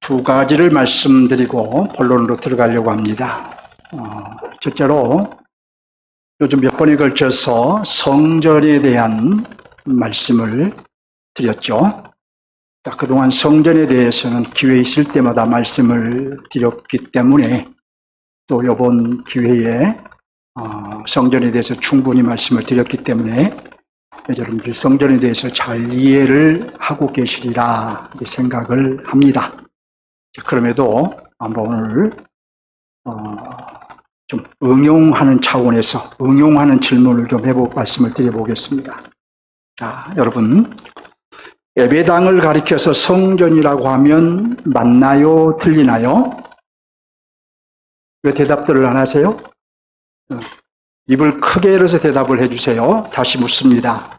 두 가지를 말씀드리고 본론으로 들어가려고 합니다. 첫째로 요즘 몇 번에 걸쳐서 성전에 대한 말씀을 드렸죠. 그동안 성전에 대해서는 기회 있을 때마다 말씀을 드렸기 때문에 또 이번 기회에 성전에 대해서 충분히 말씀을 드렸기 때문에 여러분들 성전에 대해서 잘 이해를 하고 계시리라 생각을 합니다. 그럼에도 한번 오늘 좀 응용하는 차원에서 응용하는 질문을 좀 말씀을 드려보겠습니다. 자, 여러분, 예배당을 가리켜서 성전이라고 하면 맞나요? 틀리나요? 왜 대답들을 안 하세요? 입을 크게 열어서 대답을 해주세요. 다시 묻습니다.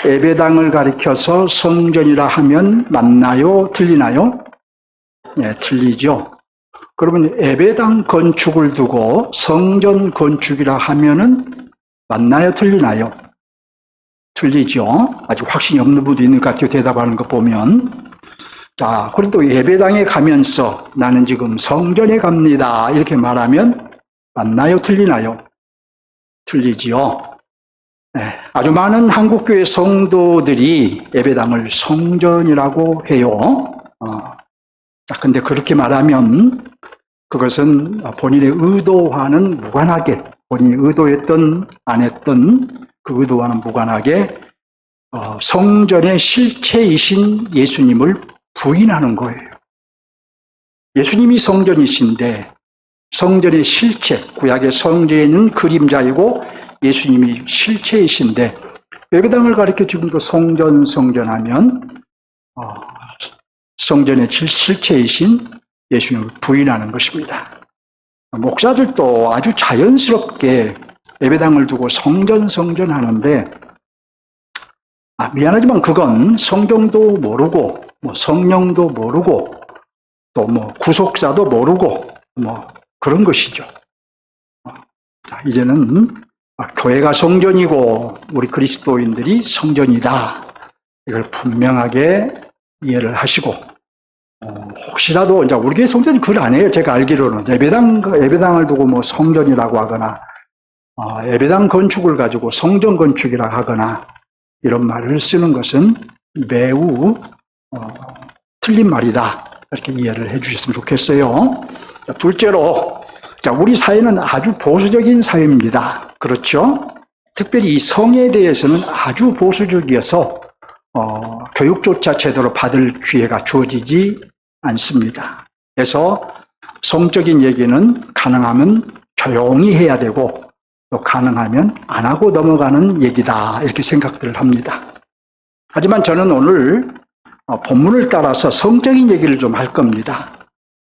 예배당을 가리켜서 성전이라 하면 맞나요? 틀리나요? 네, 틀리죠. 그러면 예배당 건축을 두고 성전 건축이라 하면은 맞나요? 틀리나요? 틀리죠. 아직 확신이 없는 분도 있는 것 같아요. 대답하는 거 보면. 자, 그래도 예배당에 가면서 나는 지금 성전에 갑니다. 이렇게 말하면 맞나요? 틀리나요? 틀리지요. 네, 아주 많은 한국교회 성도들이 예배당을 성전이라고 해요. 자, 근데 그렇게 말하면 그것은 본인의 의도와는 무관하게, 본인이 의도했던, 안 했던 그 의도와는 무관하게 성전의 실체이신 예수님을 부인하는 거예요. 예수님이 성전이신데 성전의 실체, 구약의 성전은 그림자이고 예수님이 실체이신데 예배당을 가리켜 지금도 성전하면 성전의 실체이신 예수님을 부인하는 것입니다. 목사들도 아주 자연스럽게 예배당을 두고 성전 하는데 미안하지만 그건 성경도 모르고 성령도 모르고 또 구속사도 모르고 그런 것이죠. 자, 이제는 교회가 성전이고 우리 그리스도인들이 성전이다. 이걸 분명하게 이해를 하시고 혹시라도 이제 우리 교회 성전이 그걸 안 해요. 제가 알기로는 예배당을 두고 성전이라고 하거나 예배당 건축을 가지고 성전 건축이라고 하거나 이런 말을 쓰는 것은 매우 틀린 말이다. 이렇게 이해를 해 주셨으면 좋겠어요. 자, 둘째로, 우리 사회는 아주 보수적인 사회입니다. 그렇죠? 특별히 이 성에 대해서는 아주 보수적이어서 교육조차 제대로 받을 기회가 주어지지 않습니다. 그래서 성적인 얘기는 가능하면 조용히 해야 되고 또 가능하면 안 하고 넘어가는 얘기다 이렇게 생각들을 합니다. 하지만 저는 오늘 본문을 따라서 성적인 얘기를 좀 할 겁니다.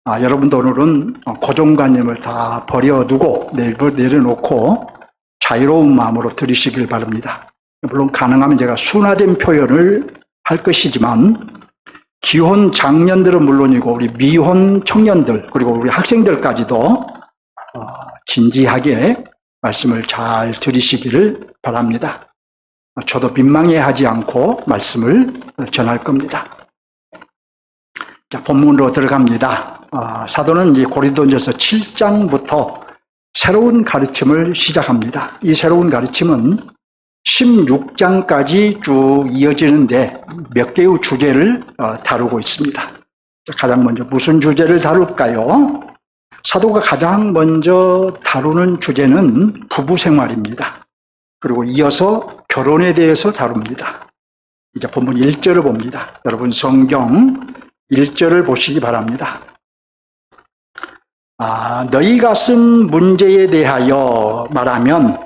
여러분도 오늘은 고정관념을 다 버려두고 내려놓고 자유로운 마음으로 들으시길 바랍니다. 물론 가능하면 제가 순화된 표현을 할 것이지만 기혼 장년들은 물론이고 우리 미혼 청년들 그리고 우리 학생들까지도 진지하게 말씀을 잘 들으시기를 바랍니다. 저도 민망해하지 않고 말씀을 전할 겁니다. 자, 본문으로 들어갑니다. 사도는 이제 고린도전서 7장부터 새로운 가르침을 시작합니다. 이 새로운 가르침은 16장까지 쭉 이어지는데 몇 개의 주제를 다루고 있습니다. 가장 먼저 무슨 주제를 다룰까요? 사도가 가장 먼저 다루는 주제는 부부 생활입니다. 그리고 이어서 결혼에 대해서 다룹니다. 이제 본문 1절을 봅니다. 여러분 성경 1절을 보시기 바랍니다. 너희가 쓴 문제에 대하여 말하면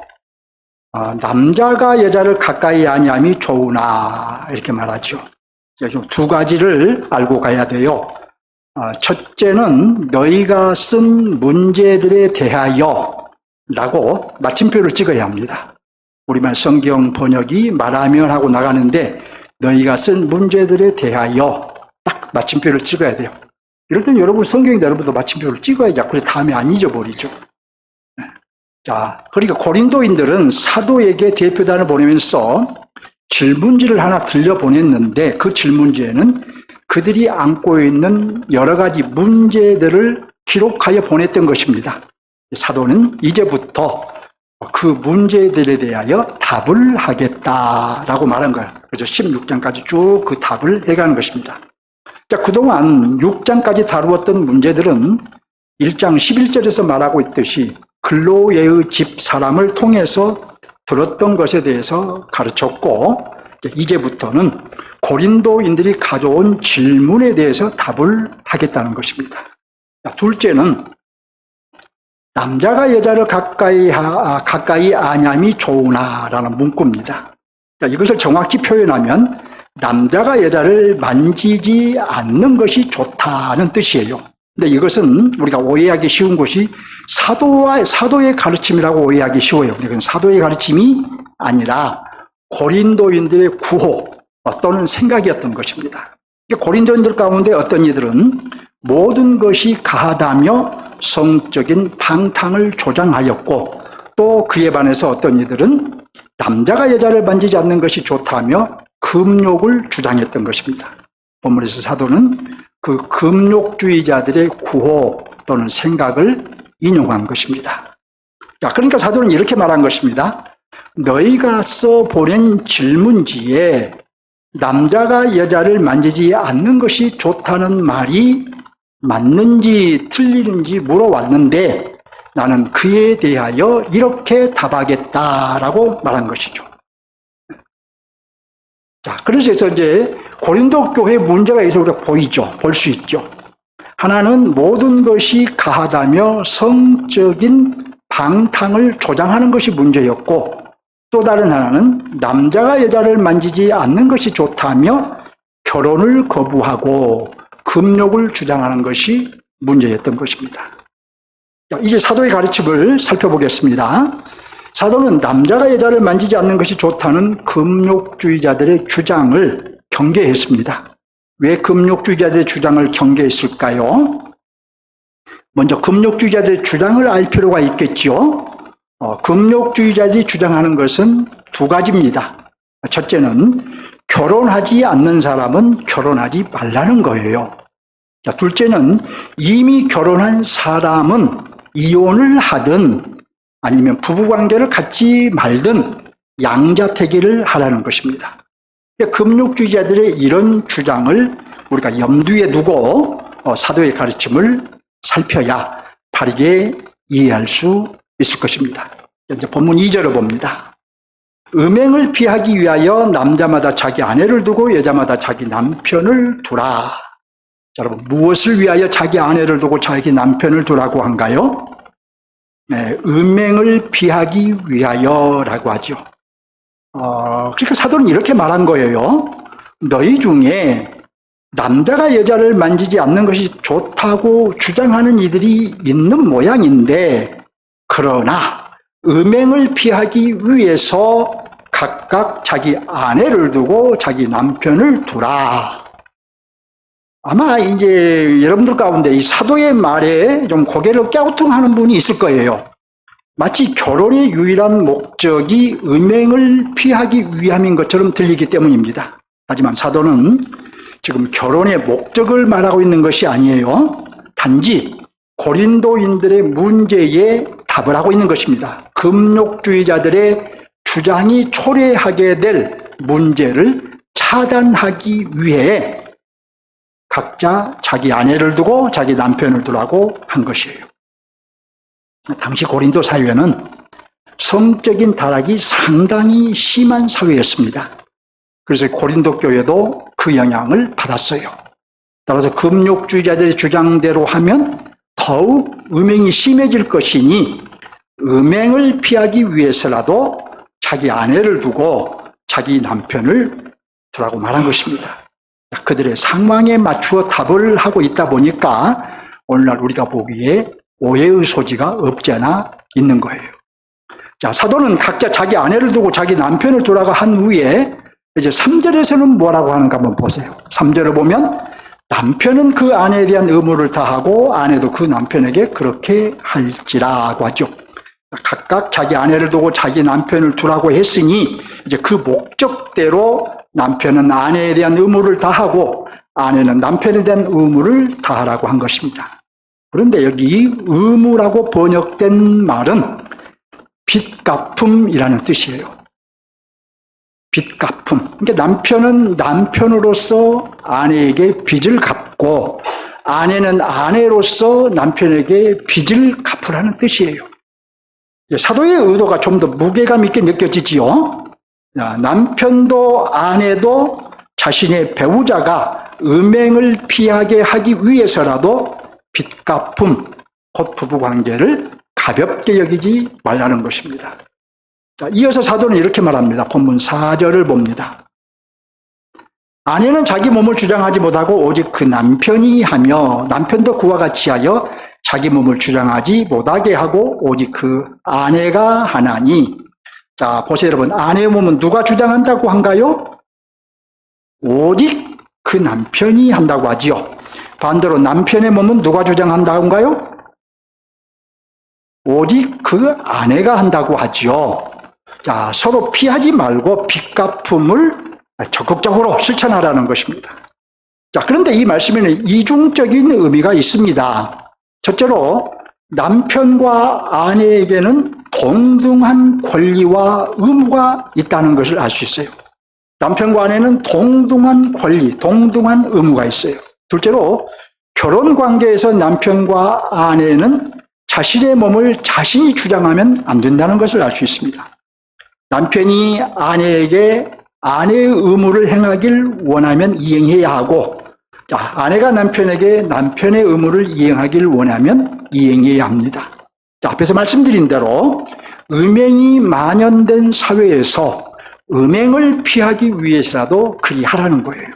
남자가 여자를 가까이 아니함이 좋으나 이렇게 말하죠. 여기서 두 가지를 알고 가야 돼요. 첫째는 너희가 쓴 문제들에 대하여 라고 마침표를 찍어야 합니다. 우리말 성경 번역이 말하면 하고 나가는데 너희가 쓴 문제들에 대하여 딱 마침표를 찍어야 돼요. 이럴 때는 여러분 성경인데 여러분도 마침표를 찍어야지. 그래 다음에 안 잊어버리죠. 자, 그러니까 고린도인들은 사도에게 대표단을 보내면서 질문지를 하나 들려보냈는데 그 질문지에는 그들이 안고 있는 여러 가지 문제들을 기록하여 보냈던 것입니다. 사도는 이제부터 그 문제들에 대하여 답을 하겠다라고 말한 거예요. 그래서 16장까지 쭉 그 답을 해가는 것입니다. 자, 그동안 6장까지 다루었던 문제들은 1장 11절에서 말하고 있듯이 글로예의 집 사람을 통해서 들었던 것에 대해서 가르쳤고, 이제부터는 고린도인들이 가져온 질문에 대해서 답을 하겠다는 것입니다. 자, 둘째는 남자가 여자를 가까이 아냐미 좋으나라는 문구입니다. 자, 이것을 정확히 표현하면 남자가 여자를 만지지 않는 것이 좋다는 뜻이에요. 근데 이것은 우리가 오해하기 쉬운 것이 사도의 가르침이라고 오해하기 쉬워요. 이건 사도의 가르침이 아니라 고린도인들의 구호 또는 생각이었던 것입니다. 고린도인들 가운데 어떤 이들은 모든 것이 가하다며 성적인 방탕을 조장하였고, 또 그에 반해서 어떤 이들은 남자가 여자를 만지지 않는 것이 좋다며 금욕을 주장했던 것입니다. 본문에서 사도는 그 금욕주의자들의 구호 또는 생각을 인용한 것입니다. 자, 그러니까 사도는 이렇게 말한 것입니다. 너희가 써보낸 질문지에 남자가 여자를 만지지 않는 것이 좋다는 말이 맞는지 틀리는지 물어왔는데 나는 그에 대하여 이렇게 답하겠다라고 말한 것이죠. 자, 그래서 이제 고린도 교회에 문제가 있어서 우리가 볼 수 있죠. 하나는 모든 것이 가하다며 성적인 방탕을 조장하는 것이 문제였고, 또 다른 하나는 남자가 여자를 만지지 않는 것이 좋다며 결혼을 거부하고 금욕을 주장하는 것이 문제였던 것입니다. 자, 이제 사도의 가르침을 살펴보겠습니다. 사도는 남자가 여자를 만지지 않는 것이 좋다는 금욕주의자들의 주장을 경계했습니다. 왜 금욕주의자들의 주장을 경계했을까요? 먼저 금욕주의자들의 주장을 알 필요가 있겠지요. 금욕주의자들이 주장하는 것은 두 가지입니다. 첫째는 결혼하지 않는 사람은 결혼하지 말라는 거예요. 자, 둘째는 이미 결혼한 사람은 이혼을 하든 아니면 부부관계를 갖지 말든 양자택일을 하라는 것입니다. 금욕주의자들의 이런 주장을 우리가 염두에 두고 사도의 가르침을 살펴야 바르게 이해할 수 있을 것입니다. 이제 본문 2절을 봅니다. 음행을 피하기 위하여 남자마다 자기 아내를 두고 여자마다 자기 남편을 두라. 자, 여러분, 무엇을 위하여 자기 아내를 두고 자기 남편을 두라고 한가요? 네, 음행을 피하기 위하여라고 하죠. 그러니까 사도는 이렇게 말한 거예요. 너희 중에 남자가 여자를 만지지 않는 것이 좋다고 주장하는 이들이 있는 모양인데, 그러나 음행을 피하기 위해서 각각 자기 아내를 두고 자기 남편을 두라. 아마 이제 여러분들 가운데 이 사도의 말에 좀 고개를 갸우뚱하는 분이 있을 거예요. 마치 결혼의 유일한 목적이 음행을 피하기 위함인 것처럼 들리기 때문입니다. 하지만 사도는 지금 결혼의 목적을 말하고 있는 것이 아니에요. 단지 고린도인들의 문제에 답을 하고 있는 것입니다. 금욕주의자들의 주장이 초래하게 될 문제를 차단하기 위해 각자 자기 아내를 두고 자기 남편을 두라고 한 것이에요. 당시 고린도 사회는 성적인 타락이 상당히 심한 사회였습니다. 그래서 고린도 교회도 그 영향을 받았어요. 따라서 금욕주의자들의 주장대로 하면 더욱 음행이 심해질 것이니 음행을 피하기 위해서라도 자기 아내를 두고 자기 남편을 두라고 말한 것입니다. 그들의 상황에 맞추어 답을 하고 있다 보니까 오늘날 우리가 보기에 오해의 소지가 없지 않아 있는 거예요. 자, 사도는 각자 자기 아내를 두고 자기 남편을 두라고 한 후에 이제 3절에서는 뭐라고 하는가 한번 보세요. 3절을 보면 남편은 그 아내에 대한 의무를 다하고 아내도 그 남편에게 그렇게 할지라고 하죠. 각각 자기 아내를 두고 자기 남편을 두라고 했으니 이제 그 목적대로 남편은 아내에 대한 의무를 다하고 아내는 남편에 대한 의무를 다하라고 한 것입니다. 그런데 여기 의무라고 번역된 말은 빚갚음이라는 뜻이에요. 빚갚음. 그러니까 남편은 남편으로서 아내에게 빚을 갚고 아내는 아내로서 남편에게 빚을 갚으라는 뜻이에요. 사도의 의도가 좀 더 무게감 있게 느껴지지요. 남편도 아내도 자신의 배우자가 음행을 피하게 하기 위해서라도 빚갚음, 곧 부부관계를 가볍게 여기지 말라는 것입니다. 이어서 사도는 이렇게 말합니다. 본문 4절을 봅니다. 아내는 자기 몸을 주장하지 못하고 오직 그 남편이 하며 남편도 그와 같이 하여 자기 몸을 주장하지 못하게 하고 오직 그 아내가 하나니. 자, 보세요 여러분. 아내의 몸은 누가 주장한다고 한가요? 오직 그 남편이 한다고 하지요. 반대로 남편의 몸은 누가 주장한다고 한가요? 오직 그 아내가 한다고 하지요. 자, 서로 피하지 말고 빚갚음을 적극적으로 실천하라는 것입니다. 자, 그런데 이 말씀에는 이중적인 의미가 있습니다. 첫째로 남편과 아내에게는 동등한 권리와 의무가 있다는 것을 알 수 있어요. 남편과 아내는 동등한 권리, 동등한 의무가 있어요. 둘째로 결혼 관계에서 남편과 아내는 자신의 몸을 자신이 주장하면 안 된다는 것을 알 수 있습니다. 남편이 아내에게 아내의 의무를 행하길 원하면 이행해야 하고, 자, 아내가 남편에게 남편의 의무를 이행하길 원하면 이행해야 합니다. 자, 앞에서 말씀드린 대로 음행이 만연된 사회에서 음행을 피하기 위해서라도 그리하라는 거예요.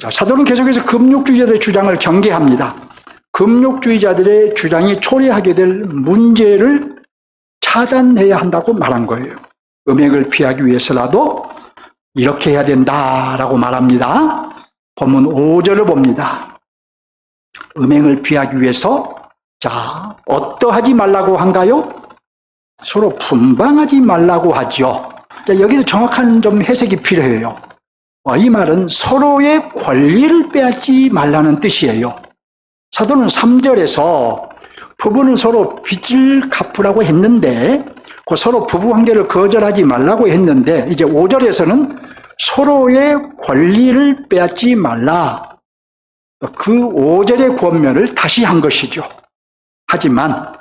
자, 사도는 계속해서 금욕주의자들의 주장을 경계합니다. 금욕주의자들의 주장이 초래하게 될 문제를 차단해야 한다고 말한 거예요. 음행을 피하기 위해서라도 이렇게 해야 된다라고 말합니다. 본문 5절을 봅니다. 음행을 피하기 위해서 자, 어떠하지 말라고 한가요? 서로 분방하지 말라고 하죠. 자, 여기서 정확한 좀 해석이 필요해요. 이 말은 서로의 권리를 빼앗지 말라는 뜻이에요. 사도는 3절에서 부부는 서로 빚을 갚으라고 했는데 그 서로 부부관계를 거절하지 말라고 했는데 이제 5절에서는 서로의 권리를 빼앗지 말라. 그 5절의 권면을 다시 한 것이죠. 하지만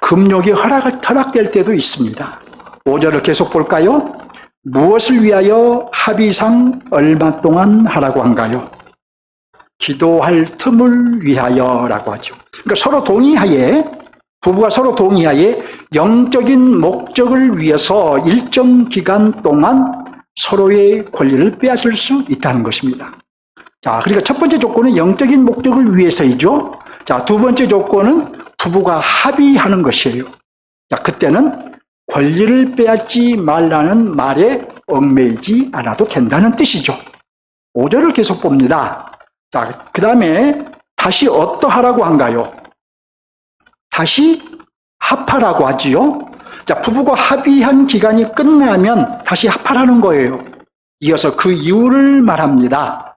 금욕이 허락될 때도 있습니다. 5절을 계속 볼까요? 무엇을 위하여 합의상 얼마 동안 하라고 한가요? 기도할 틈을 위하여라고 하죠. 그러니까 서로 동의하에, 부부가 서로 동의하에 영적인 목적을 위해서 일정 기간 동안 서로의 권리를 빼앗을 수 있다는 것입니다. 자, 그러니까 첫 번째 조건은 영적인 목적을 위해서이죠. 자, 두 번째 조건은 부부가 합의하는 것이에요. 자, 그때는 권리를 빼앗지 말라는 말에 얽매이지 않아도 된다는 뜻이죠. 5절을 계속 봅니다. 자, 그 다음에 다시 어떠하라고 한가요? 다시 합하라고 하지요. 자, 부부가 합의한 기간이 끝나면 다시 합하라는 거예요. 이어서 그 이유를 말합니다.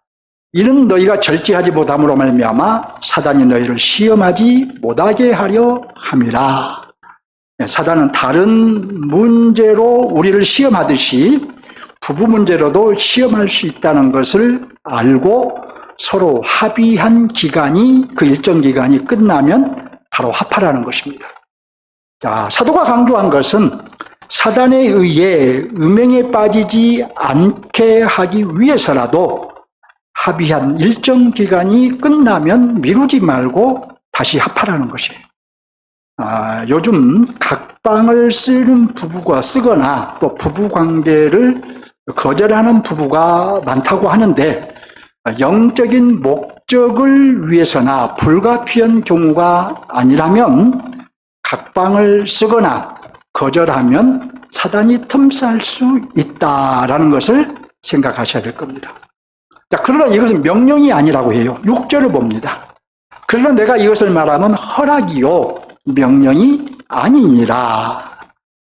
이는 너희가 절제하지 못함으로 말미암아 사단이 너희를 시험하지 못하게 하려 함이라. 사단은 다른 문제로 우리를 시험하듯이 부부 문제로도 시험할 수 있다는 것을 알고 서로 합의한 기간이, 그 일정 기간이 끝나면 바로 합하라는 것입니다. 자, 사도가 강조한 것은 사단에 의해 음행에 빠지지 않게 하기 위해서라도 합의한 일정 기간이 끝나면 미루지 말고 다시 합하라는 것이에요. 요즘 각방을 쓰는 부부가 쓰거나 또 부부 관계를 거절하는 부부가 많다고 하는데 영적인 목적을 위해서나 불가피한 경우가 아니라면 각방을 쓰거나 거절하면 사단이 틈쌀 수 있다라는 것을 생각하셔야 될 겁니다. 자, 그러나 이것은 명령이 아니라고 해요. 6절을 봅니다. 그러나 내가 이것을 말하면 허락이요 명령이 아니니라.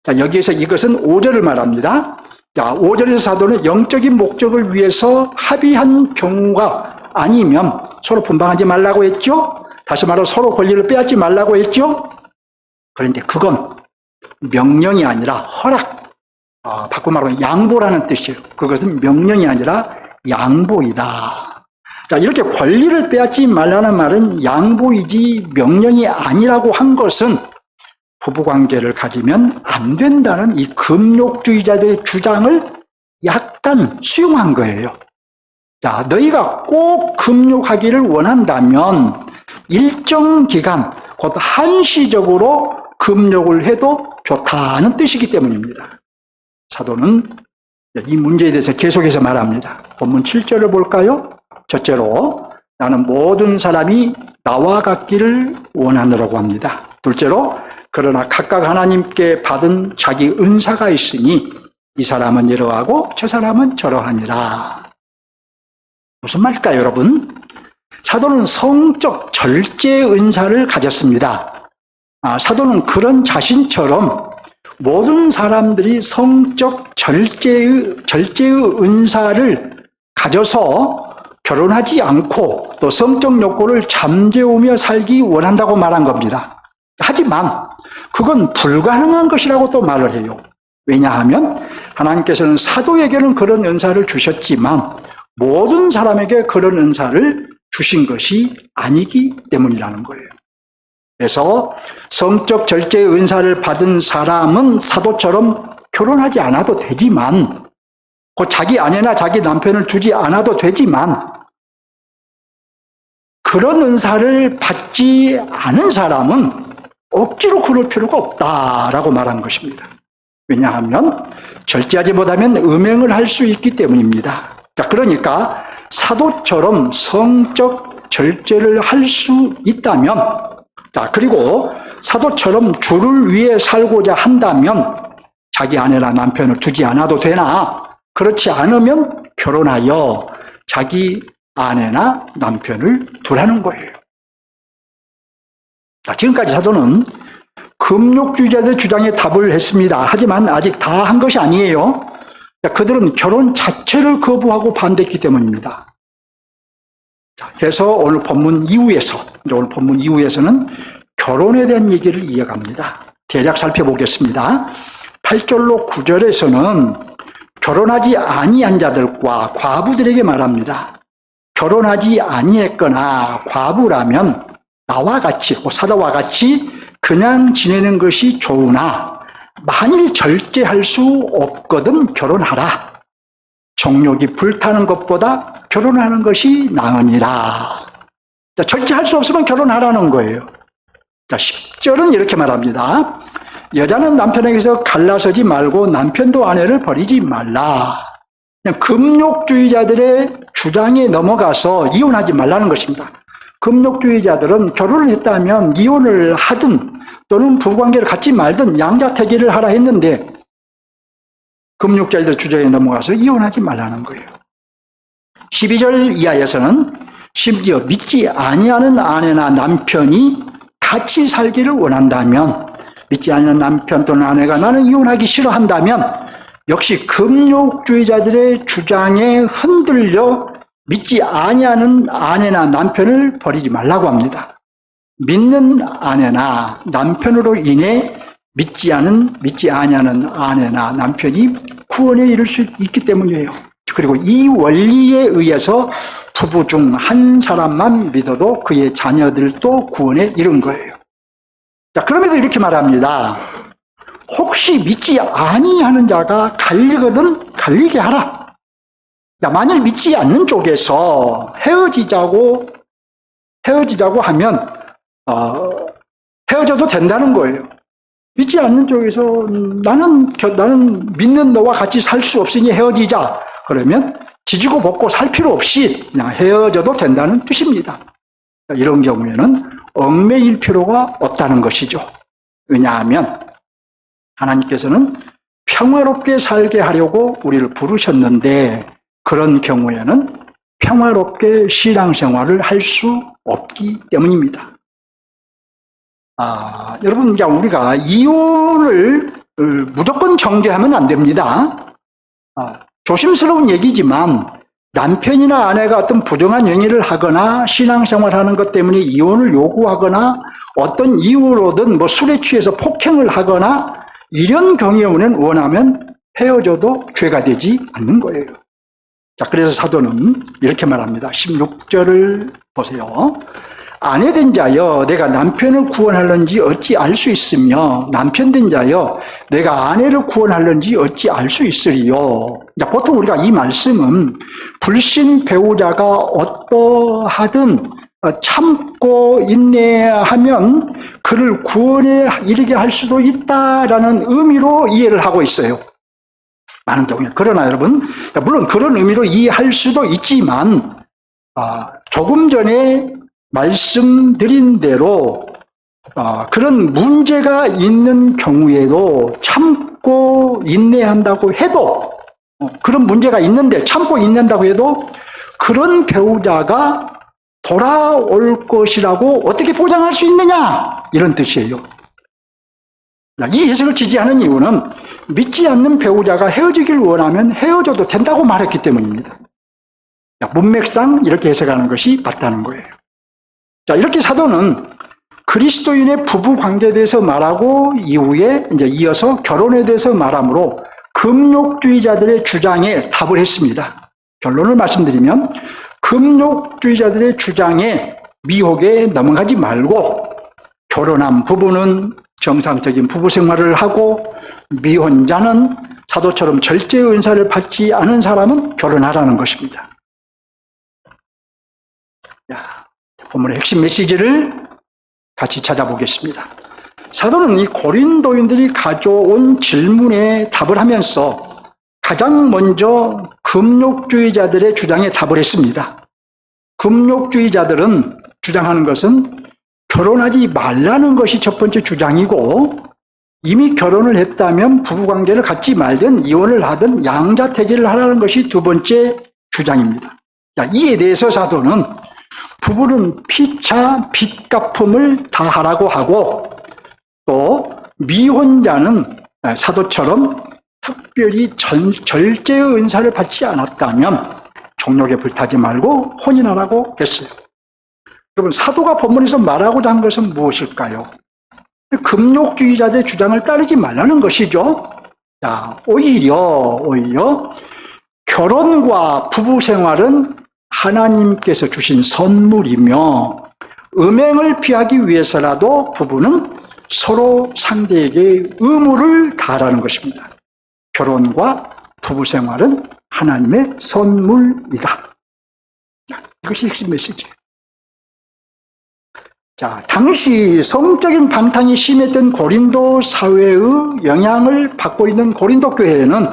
자, 여기에서 이것은 5절을 말합니다. 자, 5절에서 사도는 영적인 목적을 위해서 합의한 경우가 아니면 서로 분방하지 말라고 했죠. 다시 말해 서로 권리를 빼앗지 말라고 했죠. 그런데 그건 명령이 아니라 허락, 바꿔 말하면 양보라는 뜻이에요. 그것은 명령이 아니라 양보이다. 자, 이렇게 권리를 빼앗지 말라는 말은 양보이지 명령이 아니라고 한 것은 부부관계를 가지면 안 된다는 이 금욕주의자들의 주장을 약간 수용한 거예요. 자, 너희가 꼭 금욕하기를 원한다면 일정 기간, 곧 한시적으로 금욕을 해도 좋다는 뜻이기 때문입니다. 사도는 이 문제에 대해서 계속해서 말합니다. 본문 7절을 볼까요? 첫째로 나는 모든 사람이 나와 같기를 원하노라고 합니다. 둘째로 그러나 각각 하나님께 받은 자기 은사가 있으니 이 사람은 이러하고 저 사람은 저러하니라. 무슨 말일까요, 여러분? 사도는 성적 절제의 은사를 가졌습니다. 사도는 그런 자신처럼 모든 사람들이 성적 절제의 은사를 가져서 결혼하지 않고 또 성적 욕구를 잠재우며 살기 원한다고 말한 겁니다. 하지만 그건 불가능한 것이라고 또 말을 해요. 왜냐하면 하나님께서는 사도에게는 그런 은사를 주셨지만 모든 사람에게 그런 은사를 주신 것이 아니기 때문이라는 거예요. 그래서 성적 절제의 은사를 받은 사람은 사도처럼 결혼하지 않아도 되지만, 곧 자기 아내나 자기 남편을 두지 않아도 되지만, 그런 은사를 받지 않은 사람은 억지로 그럴 필요가 없다라고 말한 것입니다. 왜냐하면 절제하지 못하면 음행을 할 수 있기 때문입니다. 자, 그러니까 사도처럼 성적 절제를 할 수 있다면, 자, 그리고 사도처럼 주를 위해 살고자 한다면 자기 아내나 남편을 두지 않아도 되나, 그렇지 않으면 결혼하여 자기 아내나 남편을 두라는 거예요. 자, 지금까지 사도는 금욕주의자들의 주장에 답을 했습니다. 하지만 아직 다 한 것이 아니에요. 그들은 결혼 자체를 거부하고 반대했기 때문입니다. 그래서 오늘 본문 이후에서는 결혼에 대한 얘기를 이어갑니다. 대략 살펴보겠습니다. 8절로 9절에서는 결혼하지 아니한 자들과 과부들에게 말합니다. 결혼하지 아니했거나 과부라면 나와 같이, 사도와 같이 그냥 지내는 것이 좋으나 만일 절제할 수 없거든 결혼하라. 정욕이 불타는 것보다 결혼하는 것이 나으니라. 자, 절제할 수 없으면 결혼하라는 거예요. 자, 10절은 이렇게 말합니다. 여자는 남편에게서 갈라서지 말고 남편도 아내를 버리지 말라. 그냥 금욕주의자들의 주장에 넘어가서 이혼하지 말라는 것입니다. 금욕주의자들은 결혼을 했다면 이혼을 하든 또는 부부관계를 갖지 말든 양자택일을 하라 했는데 금욕자들 주장에 넘어가서 이혼하지 말라는 거예요. 12절 이하에서는 심지어 믿지 아니하는 아내나 남편이 같이 살기를 원한다면, 믿지 아니하는 남편 또는 아내가 나는 이혼하기 싫어한다면 역시 금욕주의자들의 주장에 흔들려 믿지 아니하는 아내나 남편을 버리지 말라고 합니다. 믿는 아내나 남편으로 인해 믿지 아니하는 아내나 남편이 구원에 이를 수 있기 때문이에요. 그리고 이 원리에 의해서 부부 중 한 사람만 믿어도 그의 자녀들도 구원에 이른 거예요. 자, 그럼에도 이렇게 말합니다. 혹시 믿지 아니하는 자가 갈리거든 갈리게 하라. 자, 만일 믿지 않는 쪽에서 헤어지자고 하면 헤어져도 된다는 거예요. 믿지 않는 쪽에서 나는 믿는 너와 같이 살 수 없으니 헤어지자. 그러면 지지고 볶고 살 필요 없이 그냥 헤어져도 된다는 뜻입니다. 이런 경우에는 얽매일 필요가 없다는 것이죠. 왜냐하면 하나님께서는 평화롭게 살게 하려고 우리를 부르셨는데 그런 경우에는 평화롭게 신앙생활을 할 수 없기 때문입니다. 여러분, 우리가 이혼을 무조건 정죄하면 안 됩니다. 조심스러운 얘기지만 남편이나 아내가 어떤 부정한 행위를 하거나 신앙생활하는 것 때문에 이혼을 요구하거나 어떤 이유로든 뭐 술에 취해서 폭행을 하거나 이런 경우에는 원하면 헤어져도 죄가 되지 않는 거예요. 자, 그래서 사도는 이렇게 말합니다. 16절을 보세요. 아내된 자여 내가 남편을 구원할는지 어찌 알 수 있으며 남편된 자여 내가 아내를 구원할는지 어찌 알 수 있으리요. 자, 보통 우리가 이 말씀은 불신 배우자가 어떠하든 참고 인내하면 그를 구원에 이르게 할 수도 있다라는 의미로 이해를 하고 있어요. 많은 경우에. 그러나 여러분, 물론 그런 의미로 이해할 수도 있지만 조금 전에 말씀드린 대로 그런 문제가 있는 경우에도 참고 인내한다고 해도 그런 문제가 있는데 참고 인내한다고 해도 그런 배우자가 돌아올 것이라고 어떻게 보장할 수 있느냐 이런 뜻이에요. 이 해석을 지지하는 이유는 믿지 않는 배우자가 헤어지길 원하면 헤어져도 된다고 말했기 때문입니다. 문맥상 이렇게 해석하는 것이 맞다는 거예요. 자, 이렇게 사도는 그리스도인의 부부 관계에 대해서 말하고 이후에 이제 이어서 결혼에 대해서 말하므로 금욕주의자들의 주장에 답을 했습니다. 결론을 말씀드리면 금욕주의자들의 주장에 미혹에 넘어가지 말고 결혼한 부부는 정상적인 부부 생활을 하고 미혼자는 사도처럼 절제의 은사를 받지 않은 사람은 결혼하라는 것입니다. 본문의 핵심 메시지를 같이 찾아보겠습니다. 사도는 이 고린도인들이 가져온 질문에 답을 하면서 가장 먼저 금욕주의자들의 주장에 답을 했습니다. 금욕주의자들은 주장하는 것은 결혼하지 말라는 것이 첫 번째 주장이고 이미 결혼을 했다면 부부관계를 갖지 말든 이혼을 하든 양자택일을 하라는 것이 두 번째 주장입니다. 자, 이에 대해서 사도는 부부는 피차 빚갚음을 다 하라고 하고 또 미혼자는 사도처럼 특별히 절제의 은사를 받지 않았다면 정욕에 불타지 말고 혼인하라고 했어요. 여러분, 사도가 본문에서 말하고자 한 것은 무엇일까요? 금욕주의자들의 주장을 따르지 말라는 것이죠. 자, 오히려 결혼과 부부 생활은 하나님께서 주신 선물이며 음행을 피하기 위해서라도 부부는 서로 상대에게 의무를 다하라는 것입니다. 결혼과 부부 생활은 하나님의 선물이다. 이것이 핵심 메시지예요. 자, 당시 성적인 방탕이 심했던 고린도 사회의 영향을 받고 있는 고린도 교회에는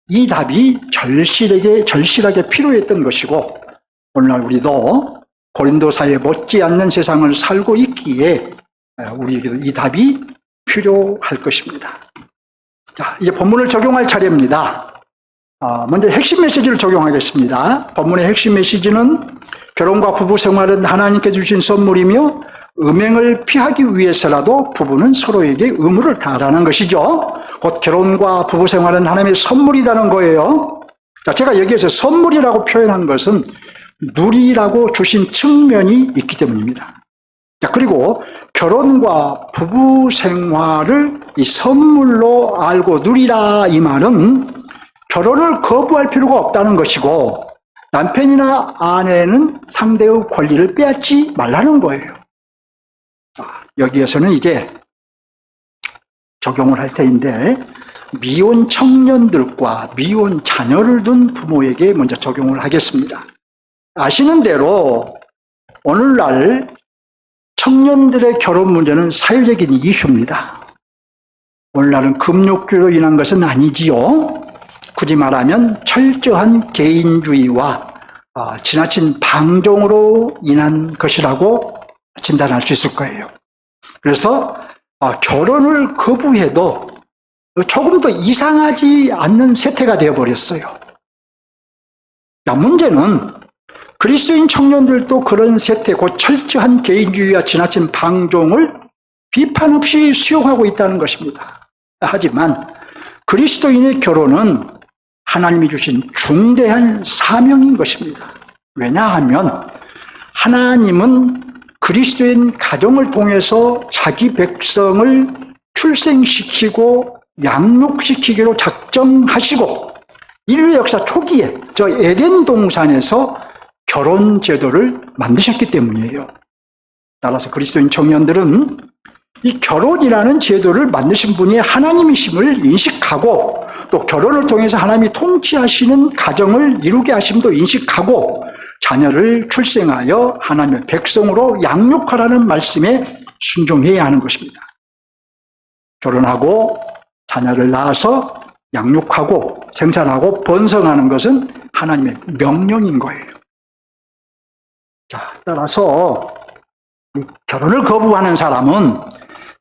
이 답이 절실하게 필요했던 것이고 오늘날 우리도 고린도 사회에 못지않는 세상을 살고 있기에 우리에게도 이 답이 필요할 것입니다. 자, 이제 본문을 적용할 차례입니다. 먼저 핵심 메시지를 적용하겠습니다. 본문의 핵심 메시지는 결혼과 부부 생활은 하나님께 주신 선물이며 음행을 피하기 위해서라도 부부는 서로에게 의무를 다하라는 것이죠. 곧 결혼과 부부 생활은 하나님의 선물이라는 거예요. 자, 제가 여기에서 선물이라고 표현한 것은 누리라고 주신 측면이 있기 때문입니다. 자, 그리고 결혼과 부부 생활을 이 선물로 알고 누리라 이 말은 결혼을 거부할 필요가 없다는 것이고 남편이나 아내는 상대의 권리를 빼앗지 말라는 거예요. 여기에서는 이제 적용을 할 터인데 미혼 청년들과 미혼 자녀를 둔 부모에게 먼저 적용을 하겠습니다. 아시는 대로 오늘날 청년들의 결혼 문제는 사회적인 이슈입니다. 오늘날은 금욕주의로 인한 것은 아니지요. 굳이 말하면 철저한 개인주의와 지나친 방종으로 인한 것이라고 진단할 수 있을 거예요. 그래서 결혼을 거부해도 조금 더 이상하지 않는 세태가 되어버렸어요. 자, 문제는 그리스도인 청년들도 그런 세태, 곧 철저한 개인주의와 지나친 방종을 비판 없이 수용하고 있다는 것입니다. 하지만 그리스도인의 결혼은 하나님이 주신 중대한 사명인 것입니다. 왜냐하면 하나님은 그리스도인 가정을 통해서 자기 백성을 출생시키고 양육시키기로 작정하시고 인류 역사 초기에 저 에덴 동산에서 결혼 제도를 만드셨기 때문이에요. 따라서 그리스도인 청년들은 이 결혼이라는 제도를 만드신 분이 하나님이심을 인식하고 또 결혼을 통해서 하나님이 통치하시는 가정을 이루게 하심도 인식하고 자녀를 출생하여 하나님의 백성으로 양육하라는 말씀에 순종해야 하는 것입니다. 결혼하고 자녀를 낳아서 양육하고 생산하고 번성하는 것은 하나님의 명령인 거예요. 자, 따라서 이 결혼을 거부하는 사람은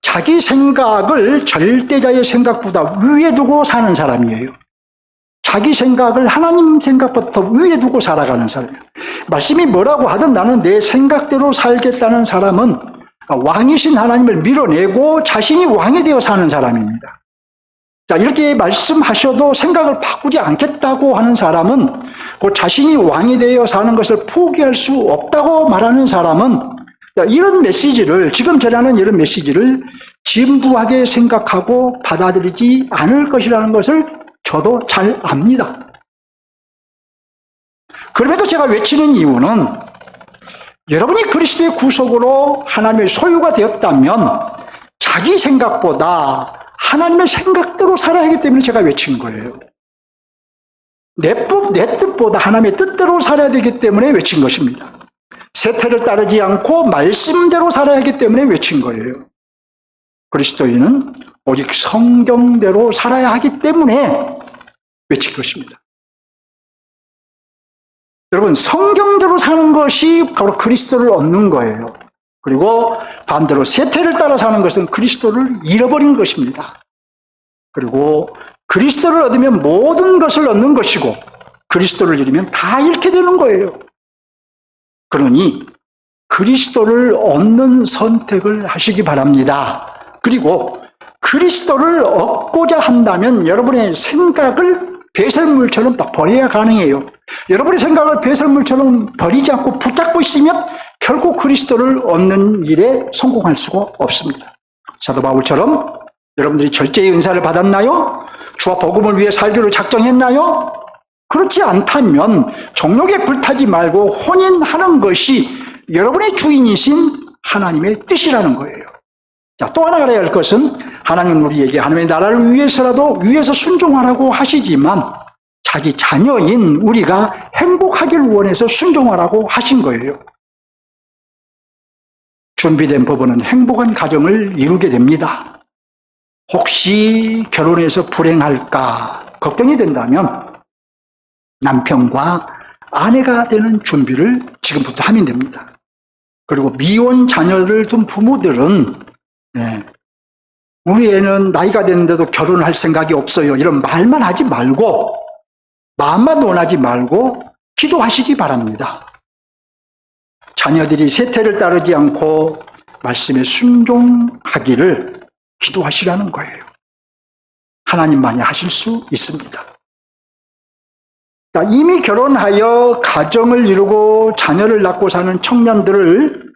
자기 생각을 절대자의 생각보다 위에 두고 사는 사람이에요. 자기 생각을 하나님 생각보다 위에 두고 살아가는 사람이에요. 말씀이 뭐라고 하든 나는 내 생각대로 살겠다는 사람은 왕이신 하나님을 밀어내고 자신이 왕이 되어 사는 사람입니다. 자, 이렇게 말씀하셔도 생각을 바꾸지 않겠다고 하는 사람은 그 자신이 왕이 되어 사는 것을 포기할 수 없다고 말하는 사람은 이런 메시지를, 지금 전하는 이런 메시지를 진부하게 생각하고 받아들이지 않을 것이라는 것을 저도 잘 압니다. 그럼에도 제가 외치는 이유는 여러분이 그리스도의 구속으로 하나님의 소유가 되었다면 자기 생각보다 하나님의 생각대로 살아야 하기 때문에 제가 외친 거예요. 내 뜻보다 하나님의 뜻대로 살아야 되기 때문에 외친 것입니다. 세태를 따르지 않고 말씀대로 살아야 하기 때문에 외친 거예요. 그리스도인은 오직 성경대로 살아야 하기 때문에 외친 것입니다. 여러분, 성경대로 사는 것이 바로 그리스도를 얻는 거예요. 그리고 반대로 세태를 따라 사는 것은 그리스도를 잃어버린 것입니다. 그리고 그리스도를 얻으면 모든 것을 얻는 것이고 그리스도를 잃으면 다 잃게 되는 거예요. 그러니 그리스도를 얻는 선택을 하시기 바랍니다. 그리고 그리스도를 얻고자 한다면 여러분의 생각을 배설물처럼 다 버려야 가능해요. 여러분의 생각을 배설물처럼 버리지 않고 붙잡고 있으면 결국 그리스도를 얻는 일에 성공할 수가 없습니다. 사도 바울처럼 여러분들이 절제의 은사를 받았나요? 주와 복음을 위해 살기로 작정했나요? 그렇지 않다면 정욕에 불타지 말고 혼인하는 것이 여러분의 주인이신 하나님의 뜻이라는 거예요. 자, 또 하나 알아야 할 것은 하나님은 우리에게 하나님의 나라를 위해서라도 위해서 순종하라고 하시지만 자기 자녀인 우리가 행복하길 원해서 순종하라고 하신 거예요. 준비된 법원은 행복한 가정을 이루게 됩니다. 혹시 결혼해서 불행할까 걱정이 된다면 남편과 아내가 되는 준비를 지금부터 하면 됩니다. 그리고 미혼 자녀를 둔 부모들은 우리 애는 나이가 됐는데도 결혼할 생각이 없어요. 이런 말만 하지 말고 마음만 논하지 말고 기도하시기 바랍니다. 자녀들이 세태를 따르지 않고 말씀에 순종하기를 기도하시라는 거예요. 하나님만이 하실 수 있습니다. 이미 결혼하여 가정을 이루고 자녀를 낳고 사는 청년들을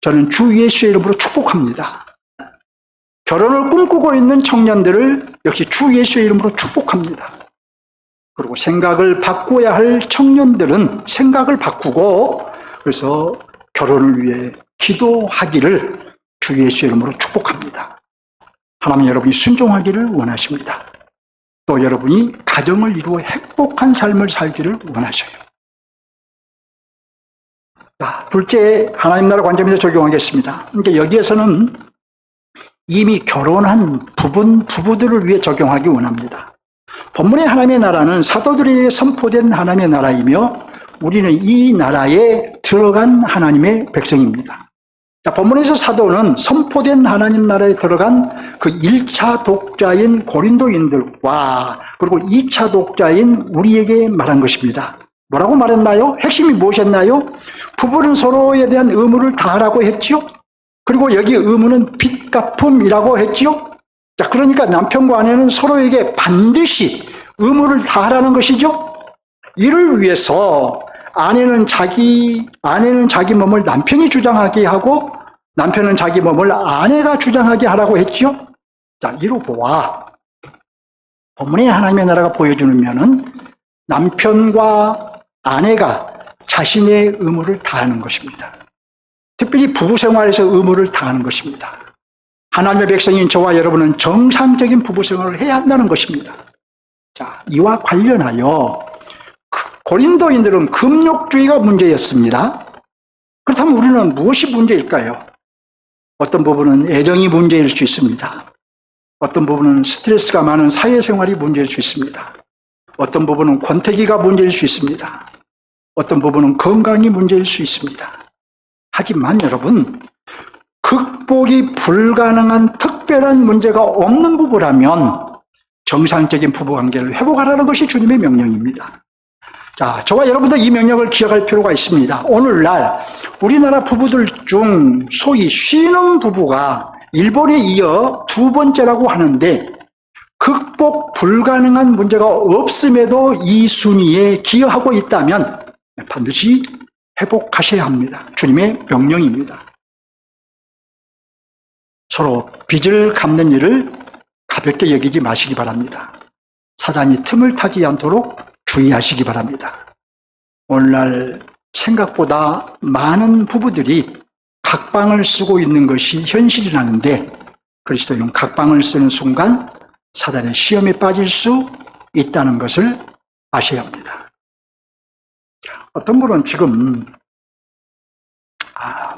저는 주 예수의 이름으로 축복합니다. 결혼을 꿈꾸고 있는 청년들을 역시 주 예수의 이름으로 축복합니다. 그리고 생각을 바꿔야 할 청년들은 생각을 바꾸고 그래서 결혼을 위해 기도하기를 주 예수의 이름으로 축복합니다. 하나님 여러분이 순종하기를 원하십니다. 또 여러분이 가정을 이루어 행복한 삶을 살기를 원하셔요. 자, 둘째, 하나님 나라 관점에서 적용하겠습니다. 그러니까 여기에서는 이미 결혼한 부부들을 위해 적용하기 원합니다. 본문의 하나님의 나라는 사도들에게 선포된 하나님의 나라이며 우리는 이 나라에 들어간 하나님의 백성입니다. 자, 본문에서 사도는 선포된 하나님 나라에 들어간 그 1차 독자인 고린도인들과 그리고 2차 독자인 우리에게 말한 것입니다. 뭐라고 말했나요? 핵심이 무엇이었나요? 부부는 서로에 대한 의무를 다하라고 했지요. 그리고 여기 의무는 빚갚음이라고 했지요. 자, 그러니까 남편과 아내는 서로에게 반드시 의무를 다하라는 것이죠. 이를 위해서 아내는 자기 몸을 남편이 주장하게 하고 남편은 자기 몸을 아내가 주장하게 하라고 했지요. 자, 이로 보아 본문에 하나님의 나라가 보여주는 면은 남편과 아내가 자신의 의무를 다하는 것입니다. 특별히 부부 생활에서 의무를 다하는 것입니다. 하나님의 백성인 저와 여러분은 정상적인 부부 생활을 해야 한다는 것입니다. 자, 이와 관련하여 고린도인들은 금욕주의가 문제였습니다. 그렇다면 우리는 무엇이 문제일까요? 어떤 부분은 애정이 문제일 수 있습니다. 어떤 부분은 스트레스가 많은 사회생활이 문제일 수 있습니다. 어떤 부분은 권태기가 문제일 수 있습니다. 어떤 부분은 건강이 문제일 수 있습니다. 하지만 여러분, 극복이 불가능한 특별한 문제가 없는 부부라면 정상적인 부부관계를 회복하라는 것이 주님의 명령입니다. 자, 저와 여러분도 이 명령을 기억할 필요가 있습니다. 오늘날 우리나라 부부들 중 소위 쉬는 부부가 일본에 이어 두 번째라고 하는데 극복 불가능한 문제가 없음에도 이 순위에 기여하고 있다면 반드시 회복하셔야 합니다. 주님의 명령입니다. 서로 빚을 갚는 일을 가볍게 여기지 마시기 바랍니다. 사단이 틈을 타지 않도록 주의하시기 바랍니다. 오늘날 생각보다 많은 부부들이 각방을 쓰고 있는 것이 현실이라는데 그리스도인은 각방을 쓰는 순간 사단의 시험에 빠질 수 있다는 것을 아셔야 합니다. 어떤 분은 지금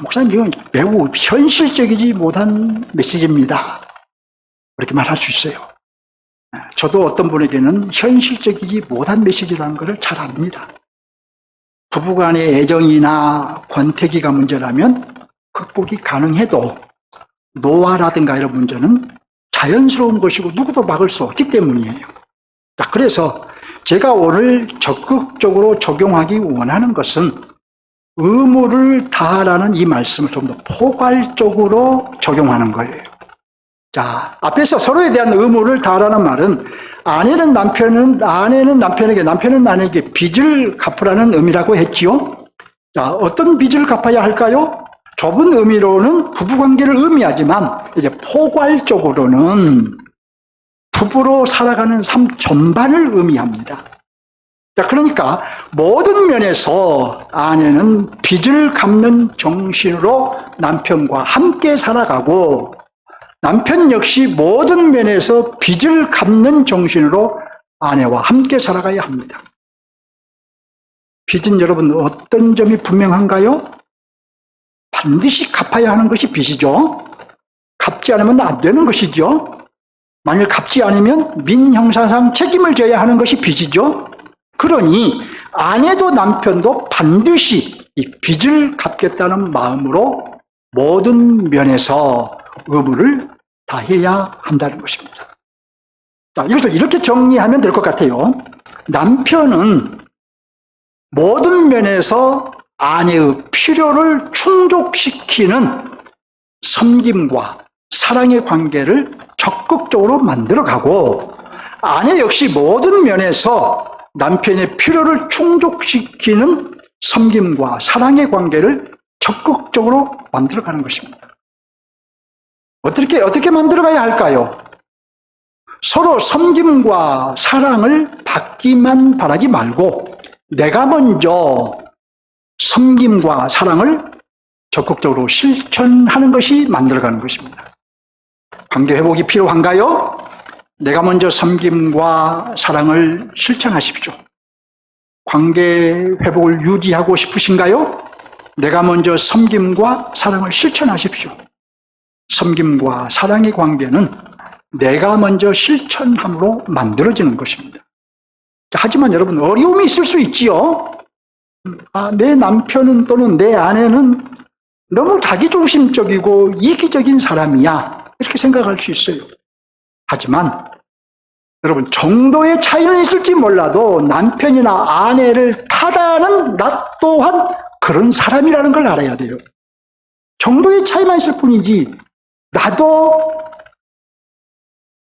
목사님 이건 매우 현실적이지 못한 메시지입니다. 그렇게 말할 수 있어요. 저도 어떤 분에게는 현실적이지 못한 메시지라는 것을 잘 압니다. 부부간의 애정이나 권태기가 문제라면 극복이 가능해도 노화라든가 이런 문제는 자연스러운 것이고 누구도 막을 수 없기 때문이에요. 자, 그래서 제가 오늘 적극적으로 적용하기 원하는 것은 의무를 다하라는 이 말씀을 좀 더 포괄적으로 적용하는 거예요. 자, 앞에서 서로에 대한 의무를 다하라는 말은 아내는 남편에게, 남편은 아내에게 빚을 갚으라는 의미라고 했지요. 자, 어떤 빚을 갚아야 할까요? 좁은 의미로는 부부관계를 의미하지만 이제 포괄적으로는 부부로 살아가는 삶 전반을 의미합니다. 자, 그러니까 모든 면에서 아내는 빚을 갚는 정신으로 남편과 함께 살아가고 남편 역시 모든 면에서 빚을 갚는 정신으로 아내와 함께 살아가야 합니다. 빚은 여러분 어떤 점이 분명한가요? 반드시 갚아야 하는 것이 빚이죠. 갚지 않으면 안 되는 것이죠. 만일 갚지 않으면 민형사상 책임을 져야 하는 것이 빚이죠. 그러니 아내도 남편도 반드시 이 빚을 갚겠다는 마음으로 모든 면에서 의무를 다해야 한다는 것입니다. 자, 이것을 이렇게 정리하면 될 것 같아요. 남편은 모든 면에서 아내의 필요를 충족시키는 섬김과 사랑의 관계를 적극적으로 만들어가고 아내 역시 모든 면에서 남편의 필요를 충족시키는 섬김과 사랑의 관계를 적극적으로 만들어가는 것입니다. 어떻게 만들어가야 할까요? 서로 섬김과 사랑을 받기만 바라지 말고 내가 먼저 섬김과 사랑을 적극적으로 실천하는 것이 만들어가는 것입니다. 관계 회복이 필요한가요? 내가 먼저 섬김과 사랑을 실천하십시오. 관계 회복을 유지하고 싶으신가요? 내가 먼저 섬김과 사랑을 실천하십시오. 섬김과 사랑의 관계는 내가 먼저 실천함으로 만들어지는 것입니다. 하지만 여러분 어려움이 있을 수 있지요. 내 남편은 또는 내 아내는 너무 자기중심적이고 이기적인 사람이야 이렇게 생각할 수 있어요. 하지만 여러분 정도의 차이는 있을지 몰라도 남편이나 아내를 타다는 나 또한 그런 사람이라는 걸 알아야 돼요. 정도의 차이만 있을 뿐이지 나도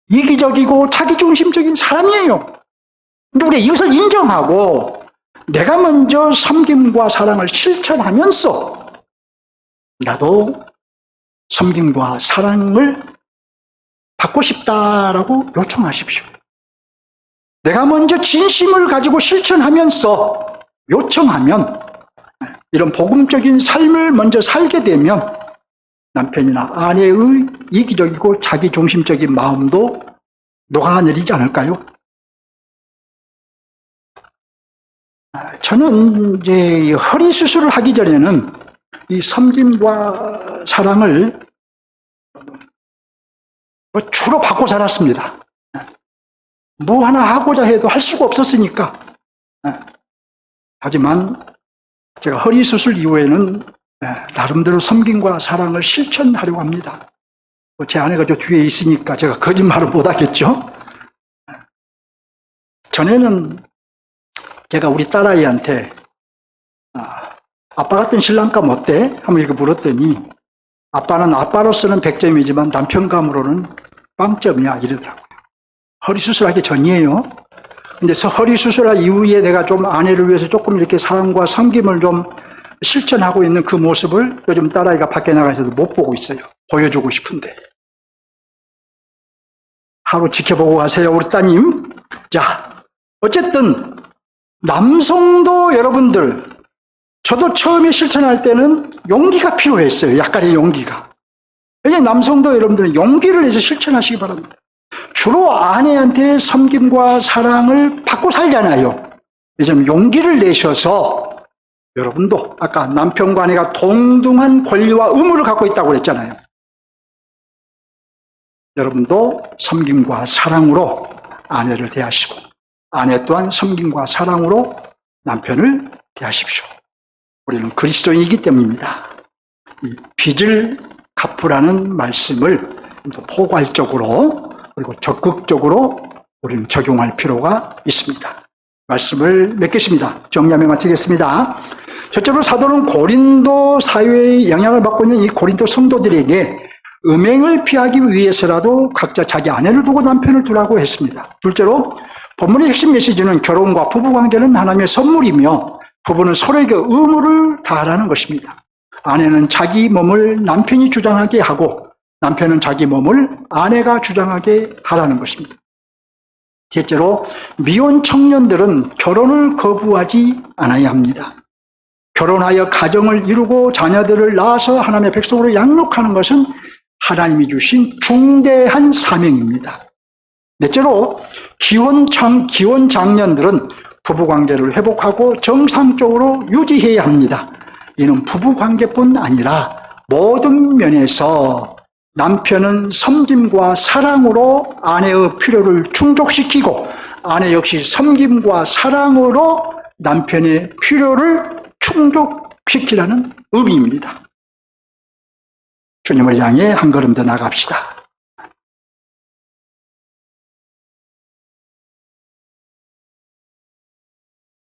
이기적이고 자기중심적인 사람이에요. 우리가 이것을 인정하고 내가 먼저 섬김과 사랑을 실천하면서 나도 섬김과 사랑을 받고 싶다라고 요청하십시오. 내가 먼저 진심을 가지고 실천하면서 요청하면 이런 복음적인 삶을 먼저 살게 되면 남편이나 아내의 이기적이고 자기중심적인 마음도 녹아내리지 않을까요? 저는 이제 허리 수술을 하기 전에는 이 섬김과 사랑을 주로 받고 살았습니다. 뭐 하나 하고자 해도 할 수가 없었으니까. 하지만 제가 허리 수술 이후에는 나름대로 섬김과 사랑을 실천하려고 합니다. 제 아내가 저 뒤에 있으니까 제가 거짓말을 못하겠죠. 전에는 제가 우리 딸아이한테 아빠 같은 신랑감 어때? 한번 이렇게 물었더니 아빠는 아빠로서는 100점이지만 남편감으로는 빵점이야 이러더라고요. 허리 수술하기 전이에요. 근데 허리 수술한 이후에 내가 좀 아내를 위해서 조금 이렇게 사랑과 섬김을 좀 실천하고 있는 그 모습을 요즘 딸아이가 밖에 나가서도 못 보고 있어요. 보여주고 싶은데. 하루 지켜보고 가세요, 우리 따님. 자, 어쨌든 남성도 여러분들, 저도 처음에 실천할 때는 용기가 필요했어요. 약간의 용기가. 왜냐하면 남성도 여러분들은 용기를 내서 실천하시기 바랍니다. 주로 아내한테 섬김과 사랑을 받고 살잖아요. 요즘 용기를 내셔서 여러분도 아까 남편과 아내가 동등한 권리와 의무를 갖고 있다고 그랬잖아요. 여러분도 섬김과 사랑으로 아내를 대하시고 아내 또한 섬김과 사랑으로 남편을 대하십시오. 우리는 그리스도인이기 때문입니다. 이 빚을 갚으라는 말씀을 또 포괄적으로 그리고 적극적으로 우리는 적용할 필요가 있습니다. 말씀을 맺겠습니다. 정리하며 마치겠습니다. 첫째로 사도는 고린도 사회의 영향을 받고 있는 이 고린도 성도들에게 음행을 피하기 위해서라도 각자 자기 아내를 두고 남편을 두라고 했습니다. 둘째로 본문의 핵심 메시지는 결혼과 부부관계는 하나님의 선물이며 부부는 서로에게 의무를 다하라는 것입니다. 아내는 자기 몸을 남편이 주장하게 하고 남편은 자기 몸을 아내가 주장하게 하라는 것입니다. 셋째로 미혼 청년들은 결혼을 거부하지 않아야 합니다. 결혼하여 가정을 이루고 자녀들을 낳아서 하나님의 백성으로 양육하는 것은 하나님이 주신 중대한 사명입니다. 넷째로 기혼 장년들은 부부관계를 회복하고 정상적으로 유지해야 합니다. 이는 부부관계뿐 아니라 모든 면에서 남편은 섬김과 사랑으로 아내의 필요를 충족시키고 아내 역시 섬김과 사랑으로 남편의 필요를 충족시키라는 의미입니다. 주님을 향해 한 걸음 더 나갑시다.